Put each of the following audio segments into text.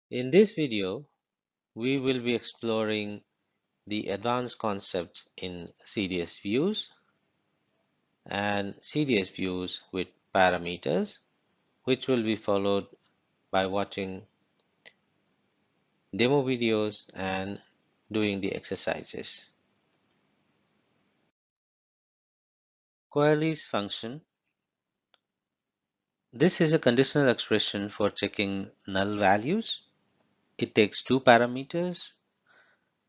In this video, we will be exploring the advanced concepts in CDS views and CDS views with parameters, which will be followed by watching demo videos and doing the exercises. Coalesce function. This is a conditional expression for checking null values. It takes two parameters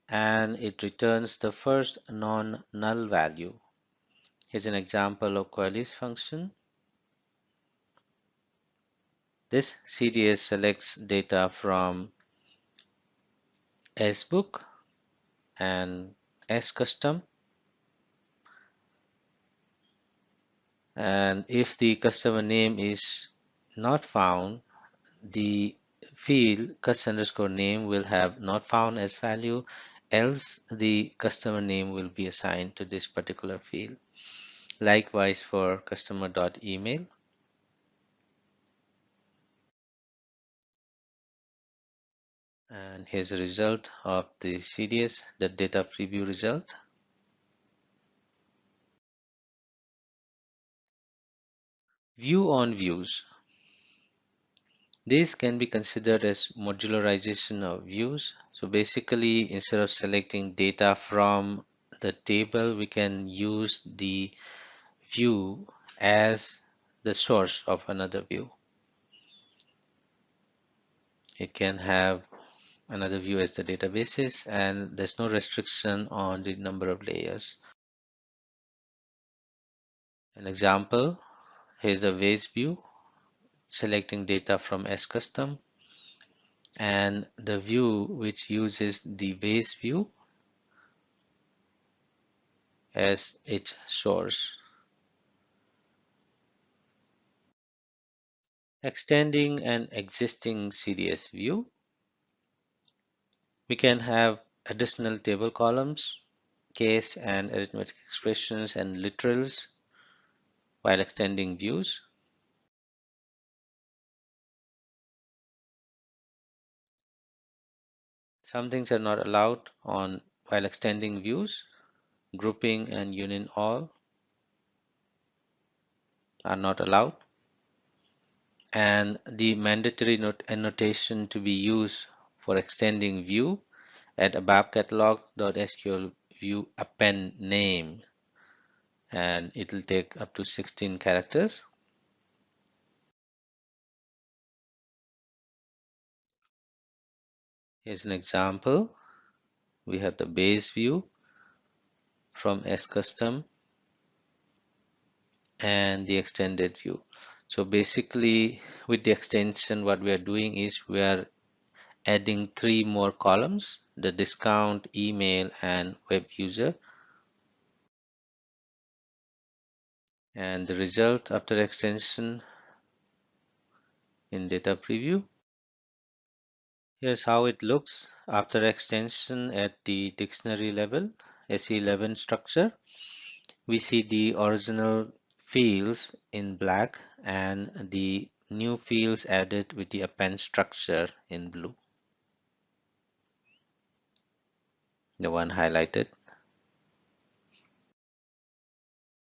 and it returns the first non-null value. Here's an example of coalesce function. This CDS selects data from sbook and scustom, and if the customer name is not found, the field cust_name will have not found as value, else the customer name will be assigned to this particular field. Likewise for customer.email. And here's a result of the CDS, the data preview result. View on views. This can be considered as modularization of views. So basically, instead of selecting data from the table, we can use the view as the source of another view. It can have another view as the databases, and there's no restriction on the number of layers. An example, here's the vase view, selecting data from scustom, and the view which uses the vase view as its source. Extending an existing CDS view, we can have additional table columns, case and arithmetic expressions and literals while extending views. Some things are not allowed on while extending views. Grouping and union all are not allowed. And the mandatory annotation to be used for extending view at ABAP catalog.sql view append name, and it will take up to 16 characters. Here's an example. We have the base view from scustom and the extended view. So basically with the extension, what we are doing is we are adding three more columns: the discount, email, and web user. And the result after extension in data preview. Here's how it looks after extension at the dictionary level, SE11 structure. We see the original fields in black and the new fields added with the append structure in blue, the one highlighted.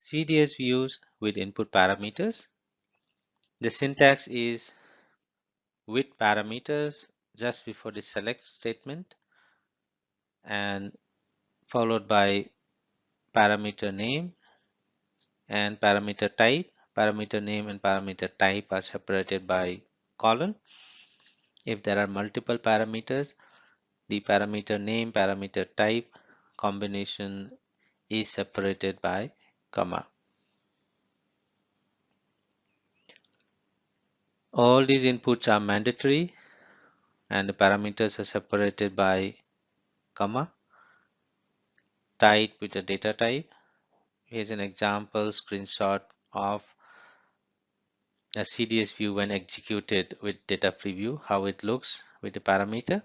CDS views with input parameters. The syntax is with parameters just before the select statement and followed by parameter name and parameter type. Parameter name and parameter type are separated by colon. If there are multiple parameters, the parameter name, parameter type combination is separated by comma. All these inputs are mandatory and the parameters are separated by comma. Type with a data type. Here's an example screenshot of a CDS view when executed with data preview, how it looks with the parameter.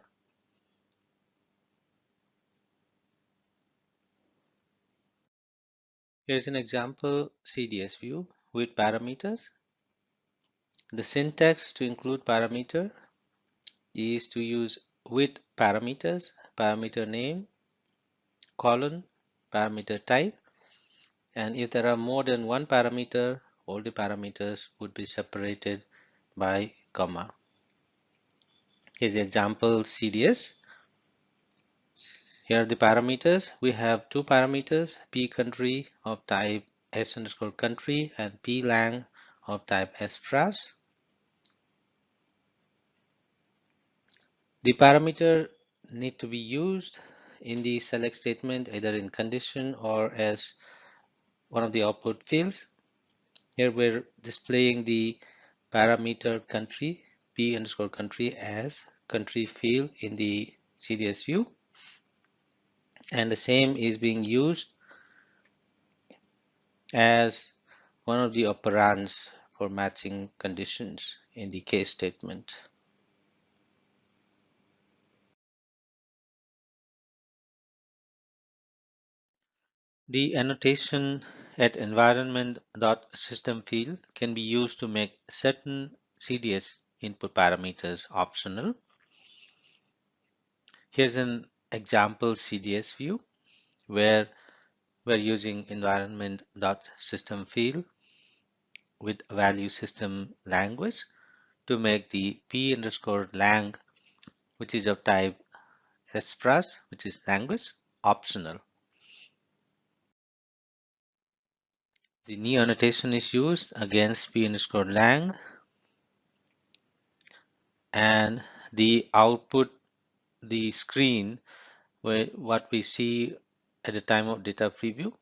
Here's an example CDS view with parameters. The syntax to include parameter is to use with parameters, parameter name, colon, parameter type, and if there are more than one parameter, all the parameters would be separated by comma. Here's the example CDS. Here are the parameters. We have two parameters, p country of type s underscore country and p lang of type s-pras. The parameter need to be used in the select statement either in condition or as one of the output fields. Here we're displaying the parameter country, p underscore country as country field in the CDS view, and the same is being used as one of the operands for matching conditions in the case statement. The annotation at environment.system field can be used to make certain CDS input parameters optional. Here's an example CDS view where we're using environment.system field with value system language to make the p underscore lang, which is of type s-pras, which is language, optional. The new annotation is used against p underscore lang, and the output, the screen, where what we see at the time of data preview,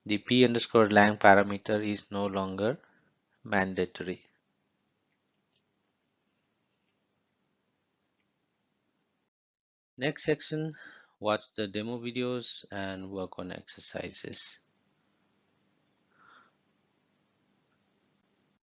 the p underscore lang parameter is no longer mandatory. Next section, watch the demo videos and work on exercises.